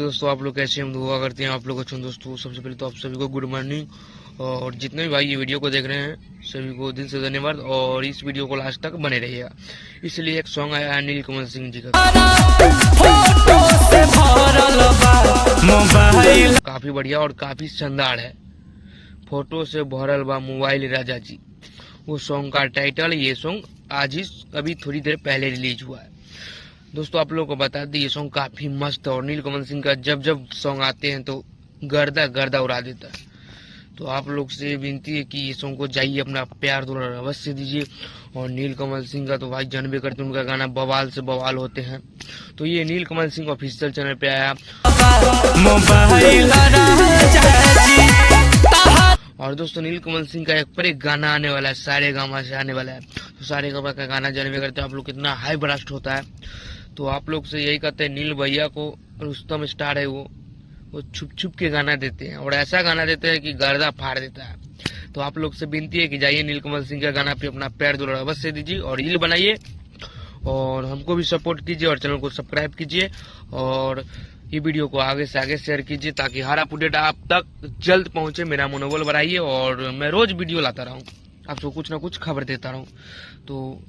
दोस्तों, आप लोग कैसे हम दुआ करते हैं आप लोग अच्छे दोस्तों। सबसे पहले तो आप सभी को गुड मॉर्निंग, और जितने भी भाई ये वीडियो को देख रहे हैं सभी को दिल से धन्यवाद। और इस वीडियो को लास्ट तक बने रहिएगा। इसलिए एक सॉन्ग आया है नील कमल सिंह जी का, काफी बढ़िया और काफी शानदार है। फोटो से भरल बा मोबाइल राजा जी, वो सॉन्ग का टाइटल। ये सॉन्ग आज ही अभी थोड़ी देर पहले रिलीज हुआ है। दोस्तों आप लोगों को बता दें ये सॉन्ग काफी मस्त है, और नील कमल सिंह का जब जब सॉन्ग आते हैं तो गर्दा गर्दा उड़ा देता है। तो आप लोग से विनती है कि ये सॉन्ग को जाइए अपना प्यार दुलार अवश्य दीजिए। और नील कमल सिंह का तो भाई जानबे करते, उनका गाना बवाल से बवाल होते हैं। तो ये नील कमल सिंह ऑफिशियल चैनल पे आया। और दोस्तों नील कमल सिंह का एक पर एक गाना आने वाला है, सारे गामा से आने वाला है। तो सारे गामा का गाना जानबे करते हैं आप लोग कितना हाई ब्लास्ट होता है। तो आप लोग से यही कहते हैं नील भैया को, रुस्तम स्टार है वो छुप छुप के गाना देते हैं, और ऐसा गाना देते हैं कि गर्दा फाड़ देता है। तो आप लोग से विनती है कि जाइए नील कमल सिंह का गाना पे अपना पैर दुलार अवश्य दीजिए और रील बनाइए, और हमको भी सपोर्ट कीजिए और चैनल को सब्सक्राइब कीजिए, और ये वीडियो को आगे से आगे शेयर कीजिए ताकि हर अपडेट आप तक जल्द पहुंचे। मेरा मनोबल बढ़ाइए, और मैं रोज वीडियो लाता रहूं, आपको कुछ ना कुछ खबर देता रहूं। तो